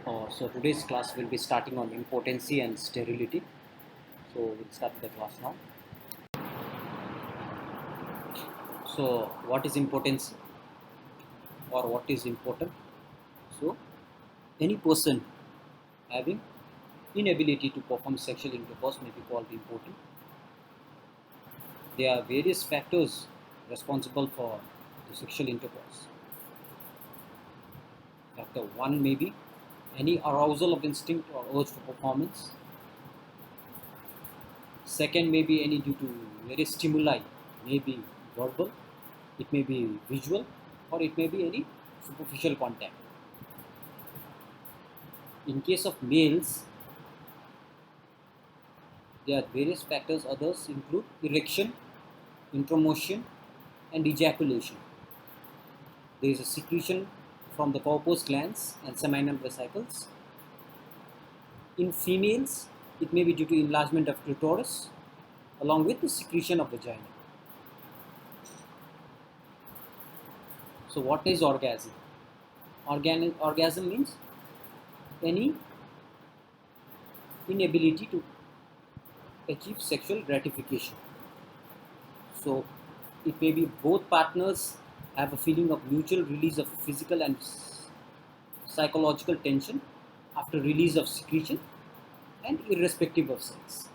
So today's class will be starting on impotency and sterility. So we'll start the class now. So what is impotency or what is important? So any person having inability to perform sexual intercourse may be called impotent. There are various factors responsible for the sexual intercourse. Factor 1 may be any arousal of instinct or urge for performance. Second may be any due to various stimuli, may be verbal, it may be visual, or it may be any superficial contact. In case of males, there are various factors. Others include erection, intromotion, and ejaculation. There is a secretion from the corpus glands and seminal vesicles. In females, it may be due to enlargement of clitoris along with the secretion of vagina. So what is orgasm? Orgasm means any inability to achieve sexual gratification. So it may be both partners have a feeling of mutual release of physical and psychological tension after release of secretion and irrespective of sex.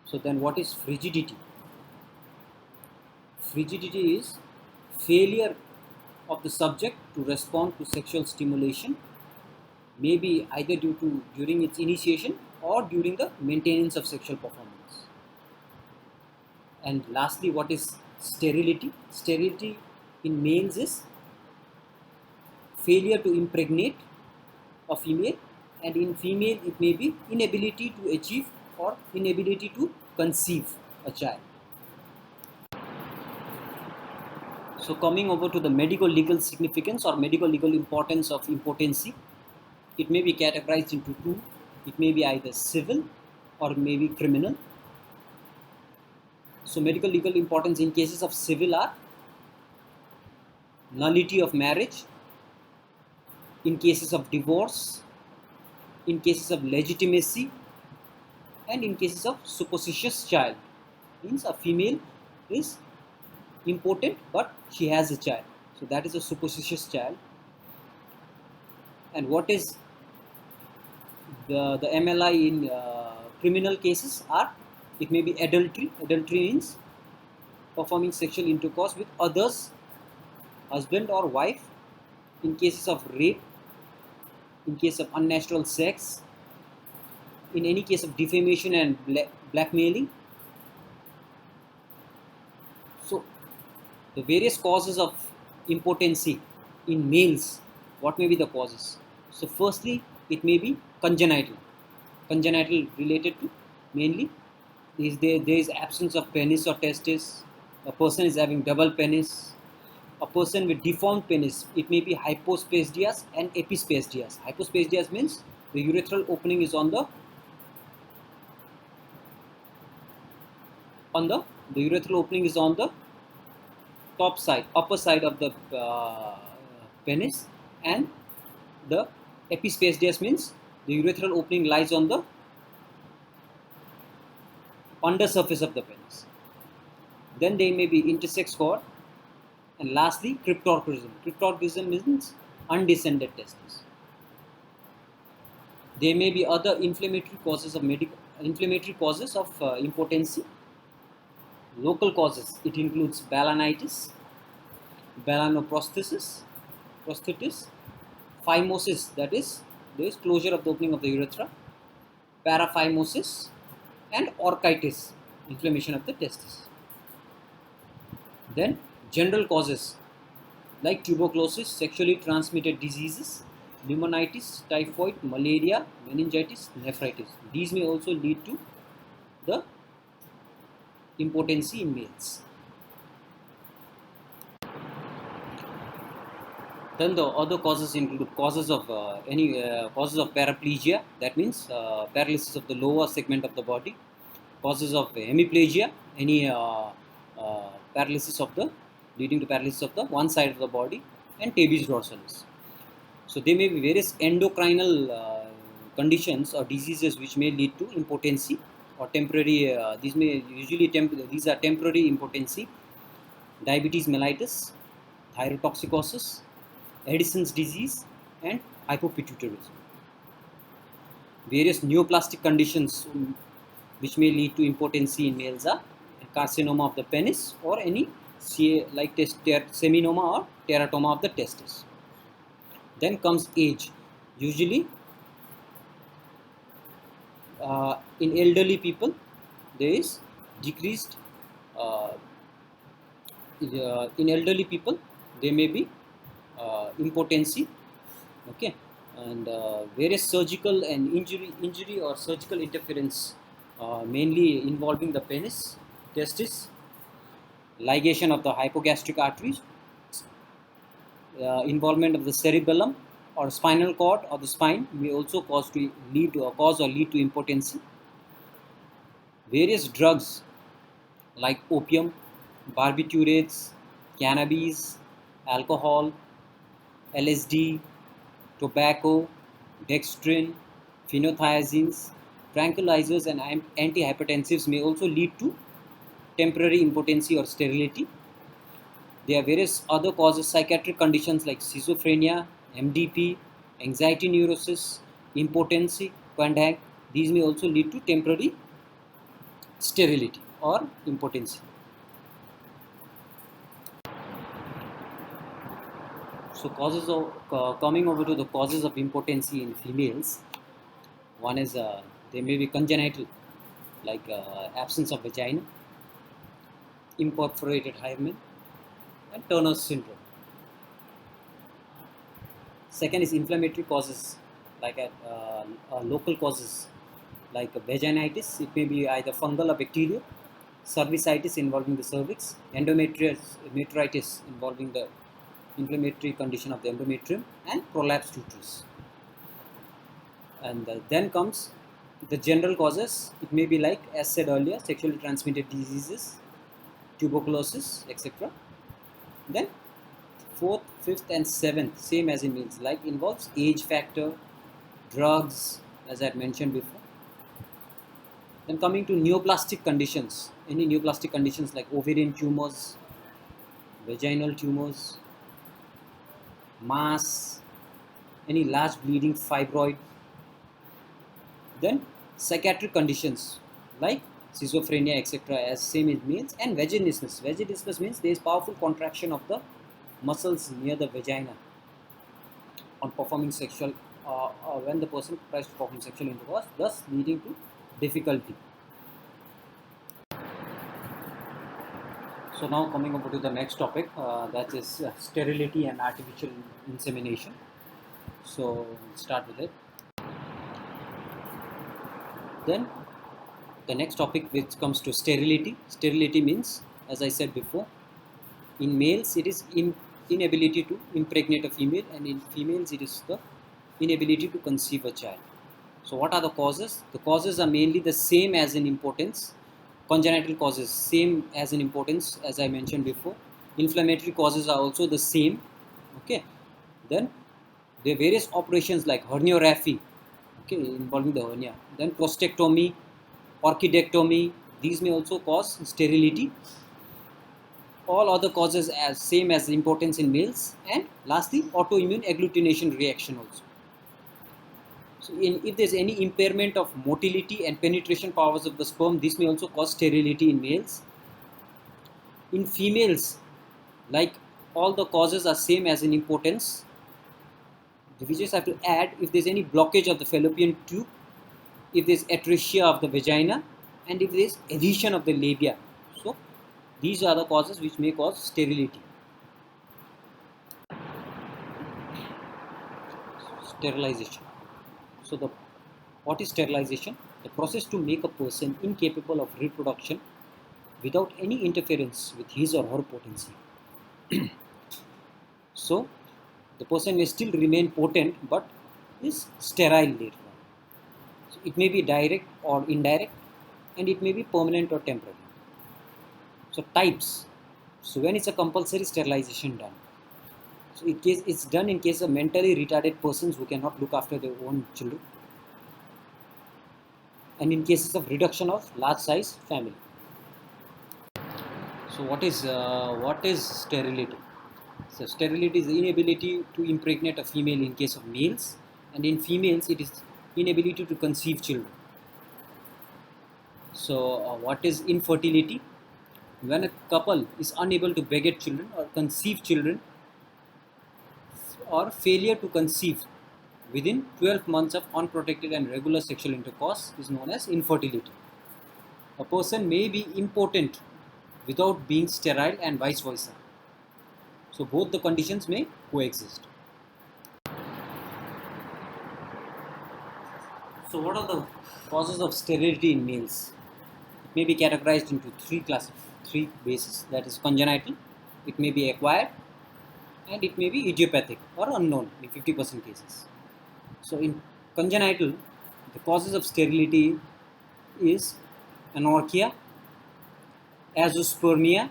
So then what is frigidity? Frigidity is failure of the subject to respond to sexual stimulation, may be either due to during its initiation or during the maintenance of sexual performance. And lastly, what is sterility? Sterility in males is failure to impregnate a female, and in female it may be inability to achieve or inability to conceive a child. So coming over to the medical legal significance or medical legal importance of impotency, it may be categorized into two. It may be either civil or may be criminal. So medical legal importance in cases of civil are nullity of marriage, in cases of divorce, in cases of legitimacy, and in cases of supposititious child. Means a female is impotent but she has a child. So that is a supposititious child. And what is the MLI in criminal cases are, it may be adultery. Adultery means performing sexual intercourse with others, husband or wife, in cases of rape, in case of unnatural sex, in any case of defamation and blackmailing. So the various causes of impotency in males, what may be the causes? So firstly, it may be congenital related to mainly there is absence of penis or testis, a person is having double penis, a person with deformed penis. It may be hypospadias and epispadias. Hypospadias means the urethral opening is on the urethral opening is on the top side, upper side of the penis, and the epispadias means the urethral opening lies on the under surface of the penis. Then there may be intersex cord, and lastly cryptorchidism. Cryptorchidism means undescended testes. There may be other inflammatory causes of impotency. Local causes, it includes balanitis, balanoprosthesis, phimosis, that is there is closure of the opening of the urethra, paraphimosis, and orchitis, inflammation of the testes. Then general causes like tuberculosis, sexually transmitted diseases, pneumonitis, typhoid, malaria, meningitis, nephritis. These may also lead to the impotency in males. Then the other causes include causes of causes of paraplegia, that means paralysis of the lower segment of the body, causes of hemiplegia, any paralysis of the leading to paralysis of the one side of the body, and tabes dorsalis. So there may be various endocrinal conditions or diseases which may lead to impotency or temporary. These are temporary impotency: diabetes mellitus, thyrotoxicosis, Addison's disease, and hypopituitarism. Various neoplastic conditions which may lead to impotency in males are carcinoma of the penis or any seminoma or teratoma of the testis. Then comes age. Usually in elderly people there is decreased uh, in elderly people there may be impotency, okay, and various surgical and injury or surgical interference, mainly involving the penis, testis, ligation of the hypogastric arteries, involvement of the cerebellum or spinal cord or the spine may also cause or lead to impotency. Various drugs like opium, barbiturates, cannabis, alcohol, LSD, tobacco, dextrin, phenothiazines, tranquilizers, and antihypertensives may also lead to temporary impotency or sterility. There are various other causes, psychiatric conditions like schizophrenia, MDP, anxiety neurosis, impotency, Quandag. These may also lead to temporary sterility or impotency. So causes of coming over to the causes of impotency in females. One is they may be congenital, like absence of vagina, imperforated hymen, and Turner's syndrome. Second is inflammatory causes, like local causes like vaginitis. It may be either fungal or bacterial. Cervicitis involving the cervix, endometritis involving the inflammatory condition of the endometrium, and prolapsed uterus. And then comes the general causes. It may be like, as said earlier, sexually transmitted diseases, tuberculosis, etc. Then fourth, fifth, and seventh, same as in males, like involves age factor, drugs, as I had mentioned before. Then coming to neoplastic conditions, any neoplastic conditions like ovarian tumors, vaginal tumors, mass, any large bleeding fibroid. Then psychiatric conditions like schizophrenia, etc., as same as males, and vaginismus. Vaginismus means there is powerful contraction of the muscles near the vagina on performing sexual, when the person tries to perform sexual intercourse, thus leading to difficulty. So now coming over to the next topic, that is sterility and artificial insemination. So we'll start with it. Then the next topic, which comes to sterility. Sterility means, as I said before, in males it is inability to impregnate a female, and in females it is the inability to conceive a child. So what are the causes? The causes are mainly the same as in impotence. Congenital causes same as in impotence, as I mentioned before. Inflammatory causes are also the same. Okay. Then there are various operations like herniorrhaphy, okay, involving the hernia. Then prostatectomy, orchidectomy. These may also cause sterility. All other causes as same as impotence in males. And lastly, autoimmune agglutination reaction also. So if there is any impairment of motility and penetration powers of the sperm, this may also cause sterility in males. In females, like all the causes are same as in impotence. We just have to add if there is any blockage of the fallopian tube, if there is atresia of the vagina, and if there is adhesion of the labia. So these are the causes which may cause sterility. Sterilization. So what is sterilization? The process to make a person incapable of reproduction without any interference with his or her potency. So the person may still remain potent but is sterile later on. So it may be direct or indirect, and it may be permanent or temporary. So types. So when is a compulsory sterilization done? So So it's done in case of mentally retarded persons who cannot look after their own children, and in cases of reduction of large size family. So what is sterility? So sterility is the inability to impregnate a female in case of males, and in females it is inability to conceive children. So what is infertility? When a couple is unable to beget children or conceive children, or failure to conceive within 12 months of unprotected and regular sexual intercourse is known as infertility. A person may be impotent without being sterile and vice versa. So both the conditions may coexist. So what are the causes of sterility in males? It may be categorized into three bases, that is congenital, it may be acquired, and it may be idiopathic or unknown in 50% cases. So in congenital, the causes of sterility is anorchia, azoospermia,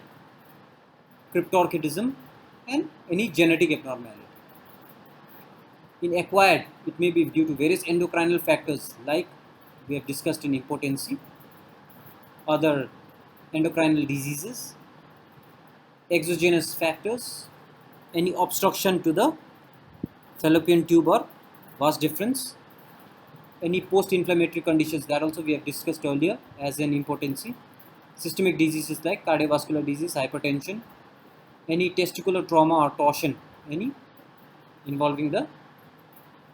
cryptorchidism, and any genetic abnormality. In acquired, it may be due to various endocrinal factors like we have discussed in impotency, other endocrinal diseases, exogenous factors, any obstruction to the fallopian tube or vas deferens, any post-inflammatory conditions that also we have discussed earlier as an impotency, systemic diseases like cardiovascular disease, hypertension, any testicular trauma or torsion, any involving the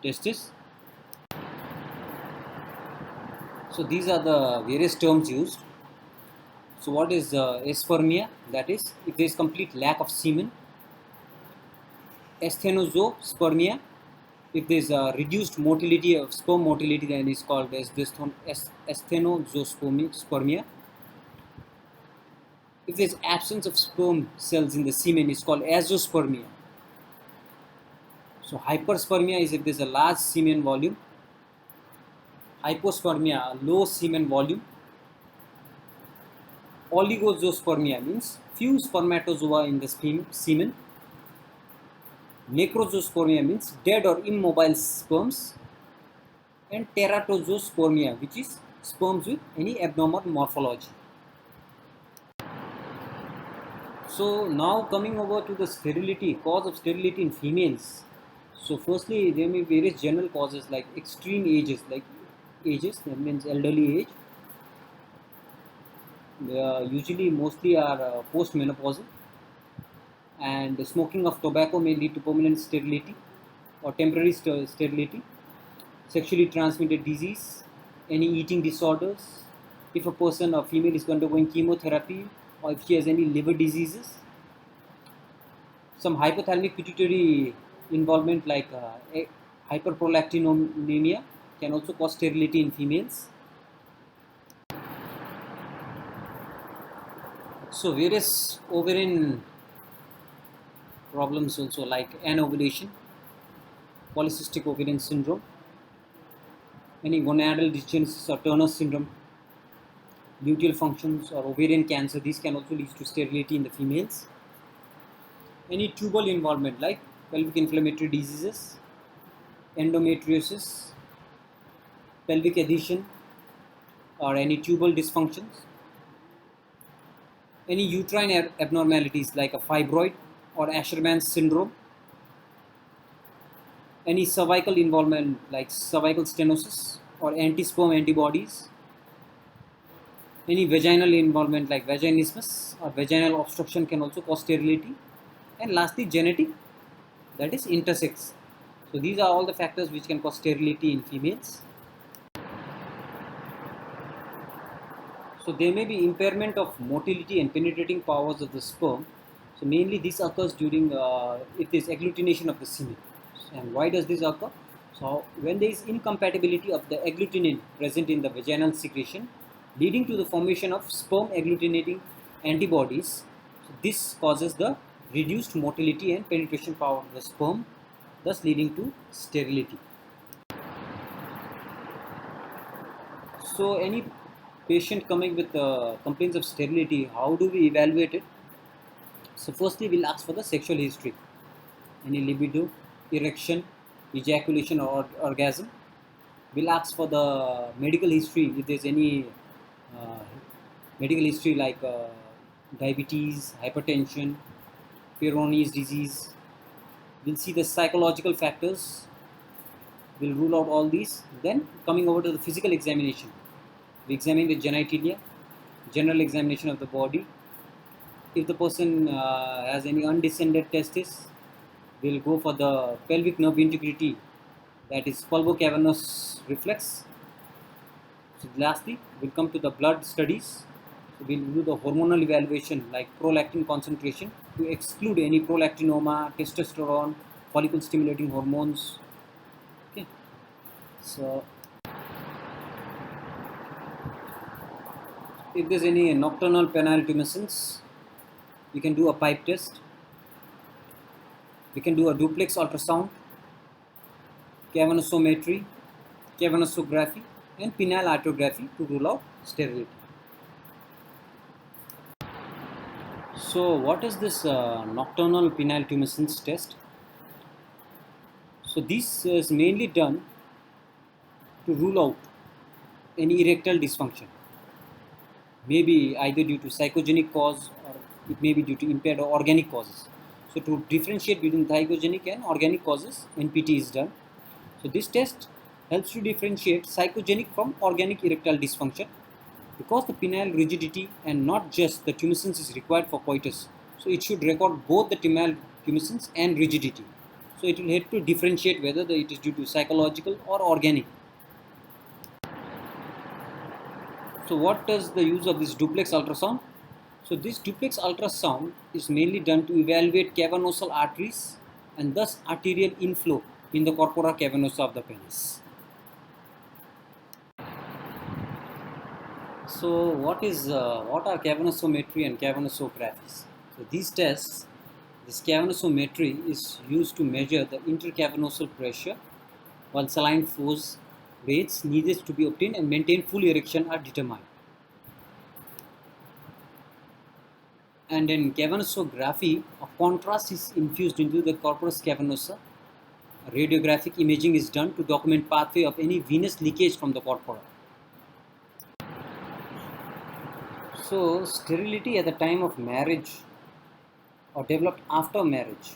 testis. So these are the various terms used. So what is aspermia? That is, if there is complete lack of semen. Asthenozoospermia, if there is a reduced motility of sperm motility, then it is called as asthenozoospermia. If there is absence of sperm cells in the semen, it is called azoospermia. So hyperspermia is if there is a large semen volume. Hypospermia, a low semen volume. Oligozoospermia means few spermatozoa in the semen. Necrozoospermia means dead or immobile sperms. And teratozoospermia, which is sperms with any abnormal morphology. So now coming over to the sterility, cause of sterility in females. So firstly, there may be various general causes like extreme ages, that means elderly age. Usually mostly are post-menopausal, and smoking of tobacco may lead to permanent sterility or temporary sterility. Sexually transmitted disease, any eating disorders, if a person or female is undergoing chemotherapy, or if she has any liver diseases, some hypothalamic pituitary involvement like hyperprolactinemia can also cause sterility in females. So various ovarian problems also like anovulation, polycystic ovarian syndrome, any gonadal dysgenesis or Turner syndrome, luteal functions or ovarian cancer, these can also lead to sterility in the females. Any tubal involvement like pelvic inflammatory diseases, endometriosis, pelvic adhesion, or any tubal dysfunctions. Any uterine abnormalities like a fibroid or Asherman's syndrome. Any cervical involvement like cervical stenosis or anti-sperm antibodies. Any vaginal involvement like vaginismus or vaginal obstruction can also cause sterility. And lastly, genetic, that is intersex. So these are all the factors which can cause sterility in females. So there may be impairment of motility and penetrating powers of the sperm. So mainly this occurs during if there is agglutination of the semen. And why does this occur? So when there is incompatibility of the agglutinin present in the vaginal secretion, leading to the formation of sperm agglutinating antibodies, so this causes the reduced motility and penetration power of the sperm, thus leading to sterility. So any patient coming with complaints of sterility, how do we evaluate it? So firstly, we'll ask for the sexual history. any libido, erection, ejaculation, or orgasm. We'll ask for the medical history if there's any uh, medical history like diabetes, hypertension, Peyronie's disease. We'll see the psychological factors. We'll rule out all these. Then coming over to the physical examination, we examine the genitalia, general examination of the body. If the person has any undescended testis, we'll go for the pelvic nerve integrity, that is pulvocavernous reflex. So lastly, we'll come to the blood studies. So we'll do the hormonal evaluation like prolactin concentration to exclude any prolactinoma, testosterone, follicle stimulating hormones. Okay. So if there's any nocturnal penile tumescence, we can do a pipe test. We can do a duplex ultrasound, cavernosometry, cavernosography, and penile arteriography to rule out sterility. So what is this nocturnal penile tumescence test? So this is mainly done to rule out any erectile dysfunction. Maybe either due to psychogenic cause or it may be due to impaired or organic causes. So to differentiate between psychogenic and organic causes, NPT is done. So this test helps to differentiate psychogenic from organic erectile dysfunction, because the penile rigidity and not just the tumescence is required for coitus. So it should record both the penile tumescence and rigidity. So it will help to differentiate whether it is due to psychological or organic. So what is the use of this duplex ultrasound? So this duplex ultrasound is mainly done to evaluate cavernosal arteries and thus arterial inflow in the corpora cavernosa of the penis. So what are cavernosometry and cavernosographies? So these tests, this cavernosometry is used to measure the intercavernosal pressure, while saline force rates needed to be obtained and maintain full erection are determined. And in cavernosography, a contrast is infused into the corpus cavernosa. Radiographic imaging is done to document pathway of any venous leakage from the corpora. So sterility at the time of marriage or developed after marriage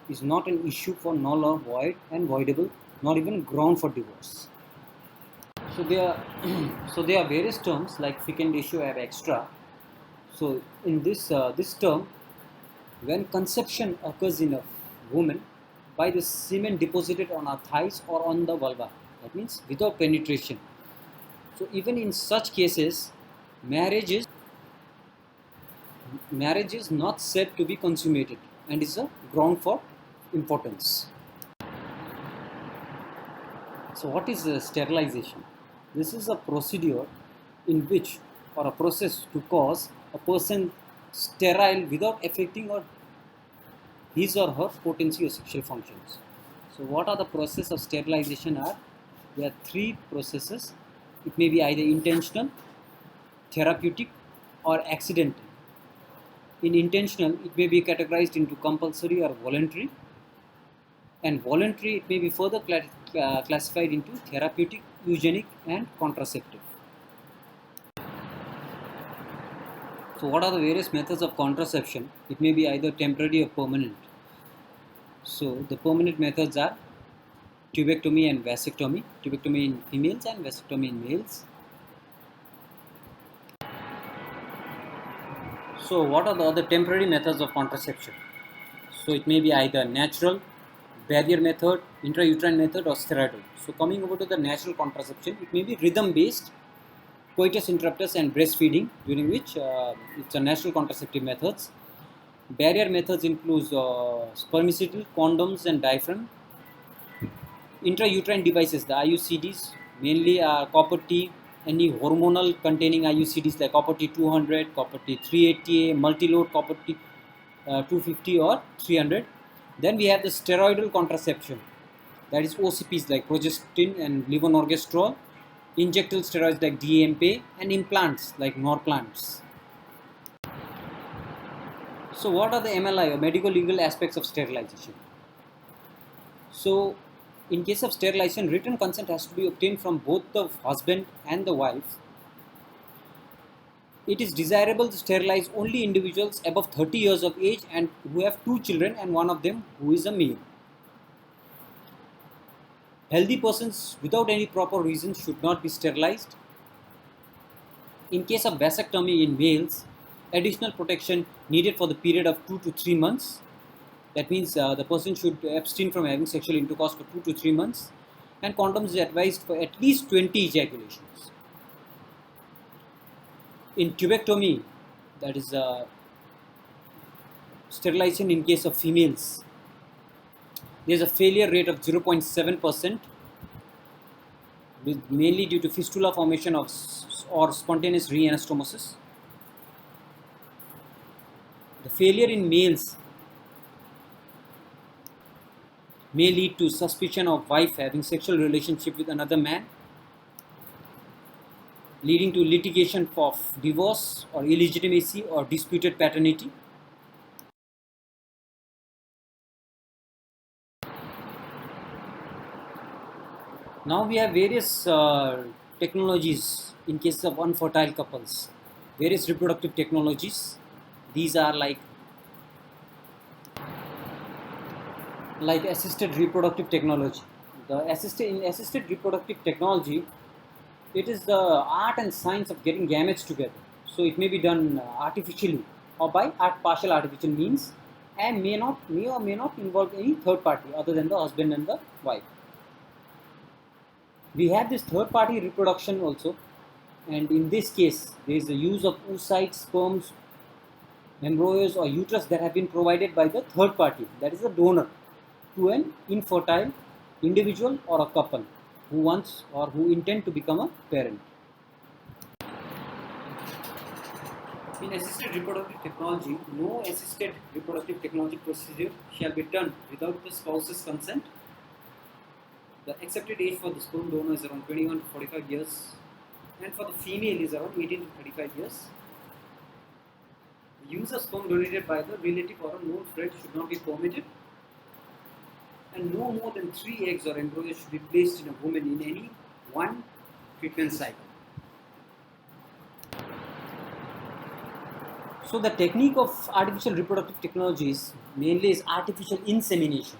is not an issue for null or void and voidable, not even ground for divorce. So there are various terms like fecundatio ab extra. So in this term, when conception occurs in a woman by the semen deposited on her thighs or on the vulva, that means without penetration. So even in such cases, marriage is not said to be consummated and is a ground for importance. So what is sterilization? This is a procedure in which, or a process to cause a person sterile without affecting or his or her potency or sexual functions. So what are the process of sterilization are? There are three processes. It may be either intentional, therapeutic, or accidental. In intentional, it may be categorized into compulsory or voluntary, and voluntary it may be further classified into therapeutic, eugenic, and contraceptive. So what are the various methods of contraception? It may be either temporary or permanent. So the permanent methods are tubectomy and vasectomy. Tubectomy in females and vasectomy in males. So what are the other temporary methods of contraception? So it may be either natural, barrier method, intrauterine method, or steroidal. So coming over to the natural contraception, it may be rhythm based, coitus interruptus and breastfeeding, during which it's a natural contraceptive methods. Barrier methods includes spermicidal, condoms and diaphragm. Intrauterine devices, the IUCDs, mainly copper T, any hormonal containing IUCDs like copper T 200, copper T 380A, multi-load copper T 250 or 300. Then we have the steroidal contraception, that is OCPs like progestin and levonorgestrel, injectable steroids like DMPA, and implants like Norplants. So what are the MLI or medical legal aspects of sterilization? So in case of sterilization, written consent has to be obtained from both the husband and the wife. It is desirable to sterilize only individuals above 30 years of age and who have 2 children and one of them who is a male. Healthy persons without any proper reason should not be sterilized. In case of vasectomy in males, additional protection needed for the period of 2 to 3 months. That means the person should abstain from having sexual intercourse for 2 to 3 months, and condoms is advised for at least 20 ejaculations. In tubectomy, that is sterilization in case of females, there is a failure rate of 0.7%, mainly due to fistula formation or spontaneous reanastomosis. The failure in males may lead to suspicion of wife having sexual relationship with another man, leading to litigation for divorce or illegitimacy or disputed paternity. Now we have various technologies in case of unfertile couples, various reproductive technologies. These are like assisted reproductive technology. In assisted reproductive technology, it is the art and science of getting gametes together. So it may be done artificially or by partial artificial means, and may or may not involve any third party other than the husband and the wife. We have this third party reproduction also, and in this case there is the use of oocytes, sperms, embryos or uterus that have been provided by the third party, that is the donor, to an infertile individual or a couple who wants or who intend to become a parent. In assisted reproductive technology, no assisted reproductive technology procedure shall be done without the spouse's consent. The accepted age for the sperm donor is around 21 to 45 years, and for the female is around 18 to 35 years. The use of sperm donated by the relative or a known friend should not be permitted, and no more than 3 eggs or embryos should be placed in a woman in any one treatment cycle. So the technique of artificial reproductive technologies mainly is artificial insemination.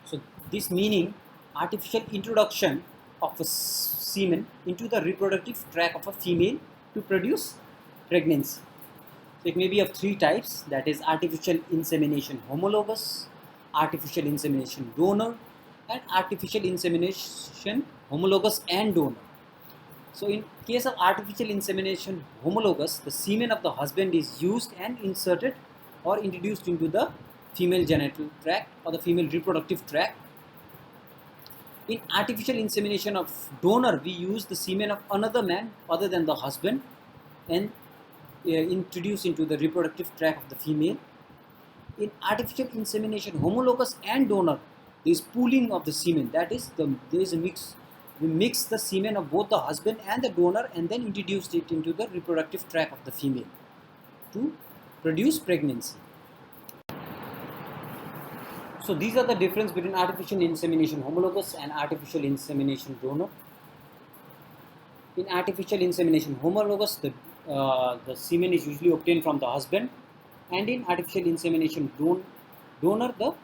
So this meaning artificial introduction of a semen into the reproductive tract of a female to produce pregnancy. So it may be of 3 types, that is artificial insemination homologous, artificial insemination donor, and artificial insemination homologous and donor. So in case of artificial insemination homologous, the semen of the husband is used and inserted or introduced into the female genital tract or the female reproductive tract. In artificial insemination of donor, we use the semen of another man other than the husband and introduce into the reproductive tract of the female. In artificial insemination homologous and donor, there is pooling of the semen, that is there is a mix. We mix the semen of both the husband and the donor and then introduce it into the reproductive tract of the female to produce pregnancy. So these are the difference between artificial insemination homologous and artificial insemination donor. In artificial insemination homologous, the semen is usually obtained from the husband, and in artificial insemination donor, the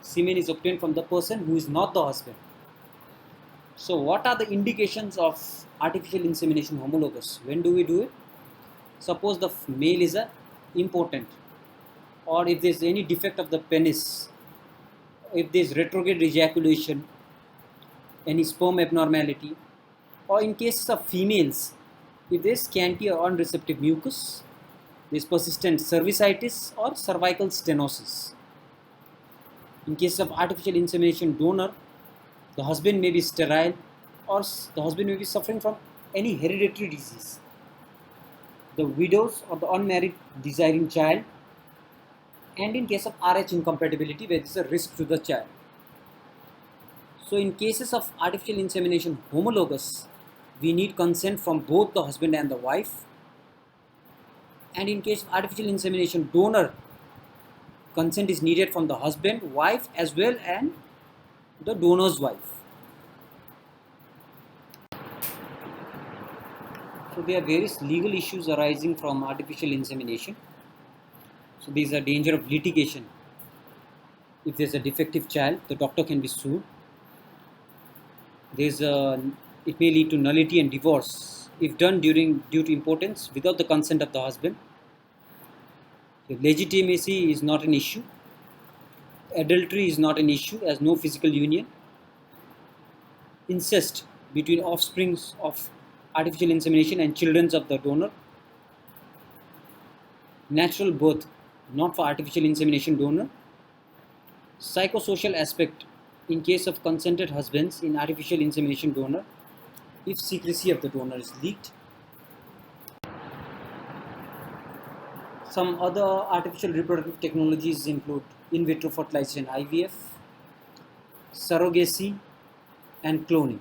semen is obtained from the person who is not the husband. So what are the indications of artificial insemination homologous? When do we do it? Suppose the male is impotent, or if there is any defect of the penis, if there is retrograde ejaculation, any sperm abnormality, or in cases of females, if there is scanty or unreceptive mucus, there is persistent cervicitis or cervical stenosis. In cases of artificial insemination donor, the husband may be sterile or the husband may be suffering from any hereditary disease. The widows or the unmarried desiring child, and in case of RH incompatibility where there is a risk to the child. So in cases of artificial insemination homologous, we need consent from both the husband and the wife, and in case of artificial insemination donor, consent is needed from the husband, wife as well, and the donor's wife. So there are various legal issues arising from artificial insemination. So there is a danger of litigation. If there's a defective child, the doctor can be sued. There's a, it may lead to nullity and divorce if done due to impotence without the consent of the husband. The legitimacy is not an issue. Adultery is not an issue as no physical union. Incest between offsprings of artificial insemination and children of the donor. Natural birth not for artificial insemination donor. Psychosocial aspect in case of consented husbands in artificial insemination donor if secrecy of the donor is leaked. Some other artificial reproductive technologies include in vitro fertilization IVF, surrogacy, and cloning.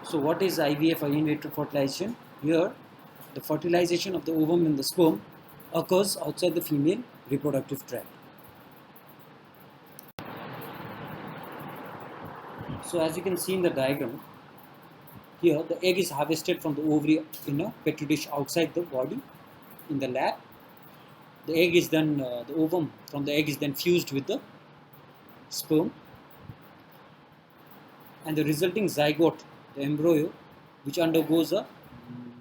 So what is IVF or in vitro fertilization? Here, the fertilization of the ovum and the sperm occurs outside the female reproductive tract. So as you can see in the diagram, here the egg is harvested from the ovary in a petri dish outside the body in the lab. The egg is then, the ovum from the egg is then fused with the sperm, and the resulting zygote, the embryo, which undergoes a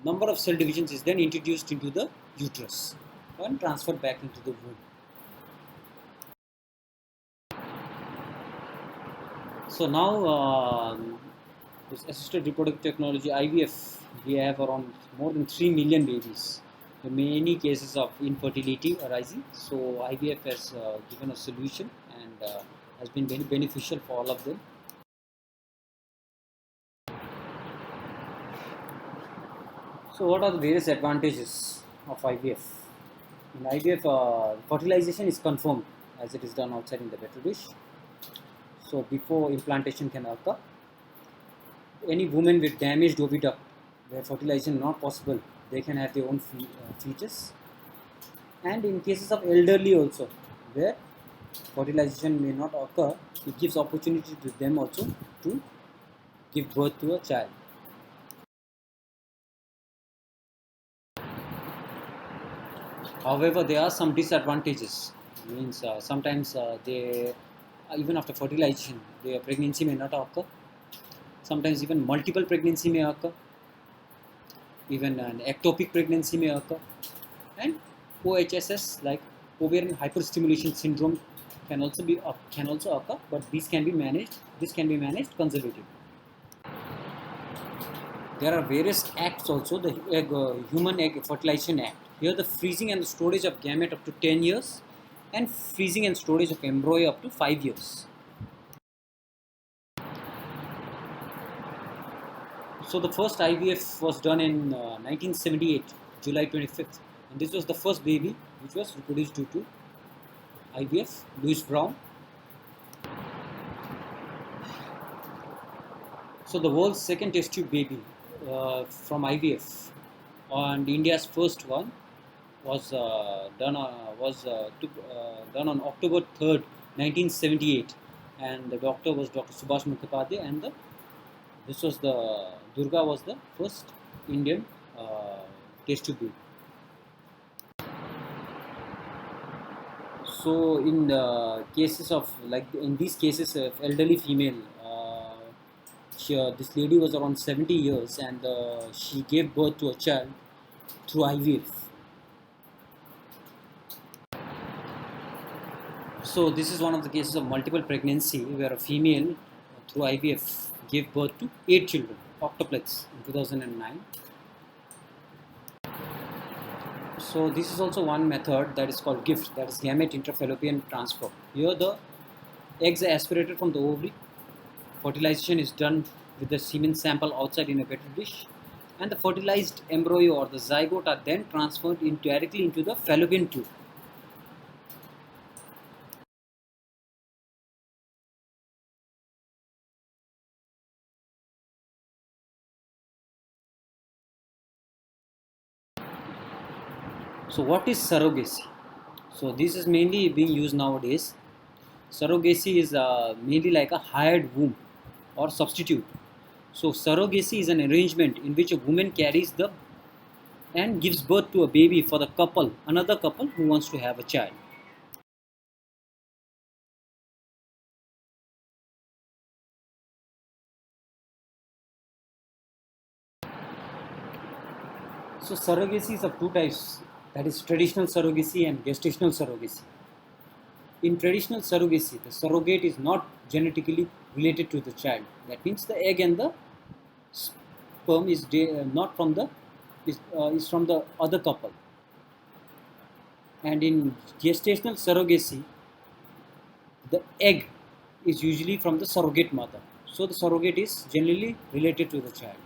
number of cell divisions, is then introduced into the uterus and transferred back into the womb. So now this assisted reproductive technology IVF, we have around more than 3 million babies. There are many cases of infertility arising. So IVF has given a solution and has been very beneficial for all of them. So what are the various advantages of IVF? In IVF, fertilization is confirmed as it is done outside in the petri dish. So before implantation can occur, any woman with damaged oviduct where fertilization is not possible, they can have their own fetus. And in cases of elderly also, where fertilization may not occur, it gives opportunity to them also to give birth to a child. However, there are some disadvantages. Means sometimes they even after fertilization, their pregnancy may not occur. Sometimes even multiple pregnancy may occur. Even an ectopic pregnancy may occur, and OHSS like ovarian hyperstimulation syndrome can also occur, but these can be managed. This can be managed conservatively. There are various acts also. The Human Egg Fertilization Act. Here, the freezing and the storage of gamete up to 10 years, and freezing and storage of embryo up to 5 years. So the first IVF was done in 1978, July 25th, and this was the first baby which was reproduced due to IVF, Louis Brown. So the world's second test tube baby from IVF, and India's first one was done on October 3rd, 1978, and the doctor was Dr. Subhash Mukhopadhyay, and this was the Durga was the first Indian test tube baby. So in the cases of in these cases of elderly female, this lady was around 70 years and she gave birth to a child through IVF. So this is one of the cases of multiple pregnancy where a female through IVF gave birth to 8 children, octuplets, in 2009. So this is also one method that is called GIFT, that is gamete intrafallopian transfer. Here the eggs are aspirated from the ovary. Fertilization is done with the semen sample outside in a petri dish, and the fertilized embryo or the zygote are then transferred directly into the fallopian tube. So what is surrogacy? So this is mainly being used nowadays. Surrogacy is mainly like a hired womb or substitute. So surrogacy is an arrangement in which a woman carries the and gives birth to a baby for the couple, another couple who wants to have a child. So surrogacy is of two types, that is traditional surrogacy and gestational surrogacy. In traditional surrogacy, the surrogate is not genetically related to the child. That means the egg and the sperm is not from the is from the other couple. And in gestational surrogacy, the egg is usually from the surrogate mother. So the surrogate is generally related to the child.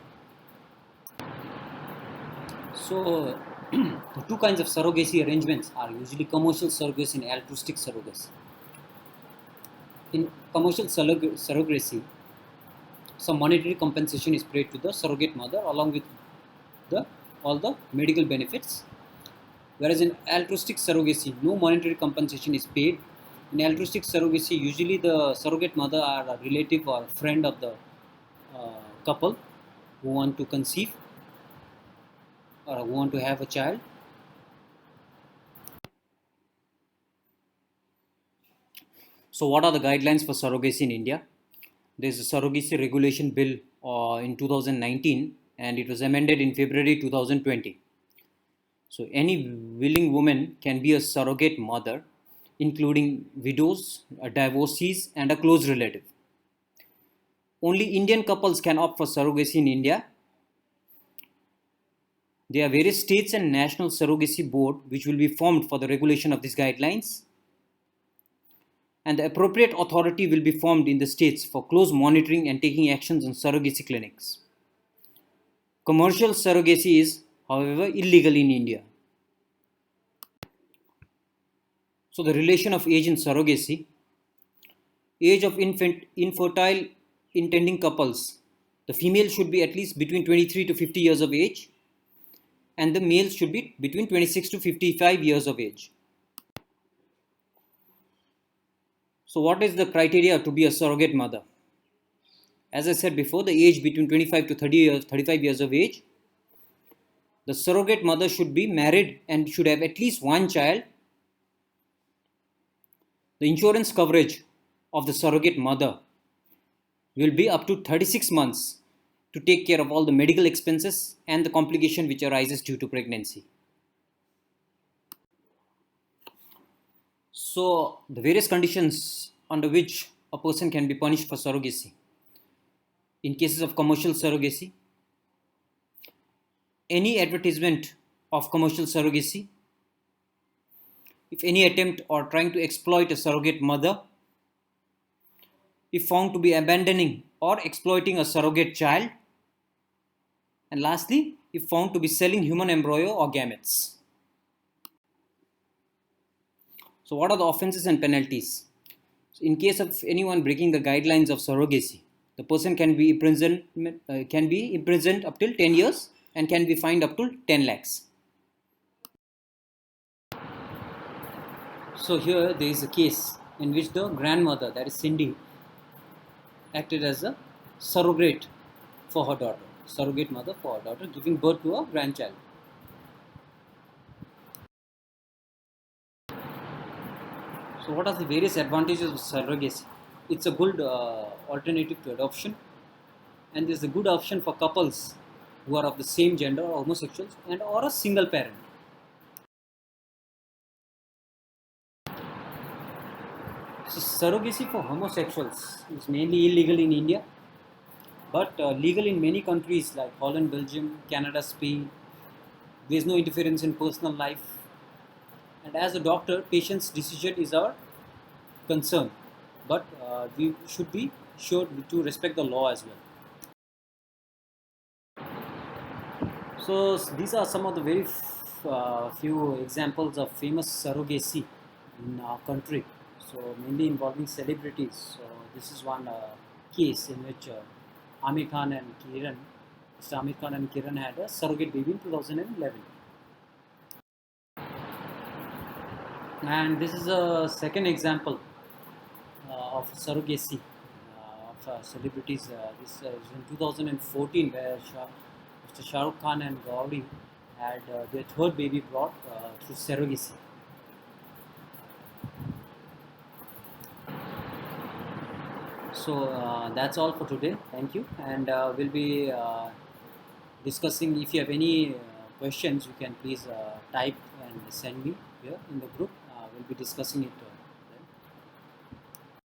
So the two kinds of surrogacy arrangements are usually commercial surrogacy and altruistic surrogacy. In commercial surrogacy, some monetary compensation is paid to the surrogate mother along with the all the medical benefits. Whereas in altruistic surrogacy, no monetary compensation is paid. In altruistic surrogacy, usually the surrogate mother are a relative or friend of the couple who want to conceive or who want to have a child. So, what are the guidelines for surrogacy in India? There is a surrogacy regulation bill in 2019 and it was amended in February 2020. So, any willing woman can be a surrogate mother, including widows, divorcees, and a close relative. Only Indian couples can opt for surrogacy in India. There are various states and national surrogacy board which will be formed for the regulation of these guidelines, and the appropriate authority will be formed in the states for close monitoring and taking actions on surrogacy clinics. Commercial surrogacy is, however, illegal in India. So, the relation of age in surrogacy: age of infertile intending couples. The female should be at least between 23 to 50 years of age, and the male should be between 26 to 55 years of age. So, what is the criteria to be a surrogate mother? As I said before, the age between 25 to 30 years, 35 years of age. The surrogate mother should be married and should have at least one child. The insurance coverage of the surrogate mother will be up to 36 months to take care of all the medical expenses and the complication which arises due to pregnancy. So, the various conditions under which a person can be punished for surrogacy. In cases of commercial surrogacy, any advertisement of commercial surrogacy, if any attempt or trying to exploit a surrogate mother, if found to be abandoning or exploiting a surrogate child, and lastly, if found to be selling human embryo or gametes. So, what are the offenses and penalties? So, in case of anyone breaking the guidelines of surrogacy, the person can be imprisoned up till 10 years and can be fined up to 10 lakhs. So here there is a case in which the grandmother, that is Cindy, acted as a surrogate for her daughter, surrogate mother for her daughter, giving birth to a grandchild. So what are the various advantages of surrogacy? It's a good alternative to adoption, and is a good option for couples who are of the same gender or homosexuals and or a single parent. So surrogacy for homosexuals is mainly illegal in India, but legal in many countries like Holland, Belgium, Canada, Spain. There is no interference in personal life, and as a doctor, patient's decision is our concern, but we should be sure to respect the law as well. So these are some of the very few examples of famous surrogacy in our country. So mainly involving celebrities. So this is one case in which Amir Khan and Kiran, Mr. Amir Khan and Kiran had a surrogate baby in 2011. And this is a second example of surrogacy of celebrities. This is in 2014, where Mr. Shah Rukh Khan and Gauri had their third baby brought through surrogacy. So that's all for today. Thank you, and we'll be discussing. If you have any questions, you can please type and send me here in the group. We'll be discussing it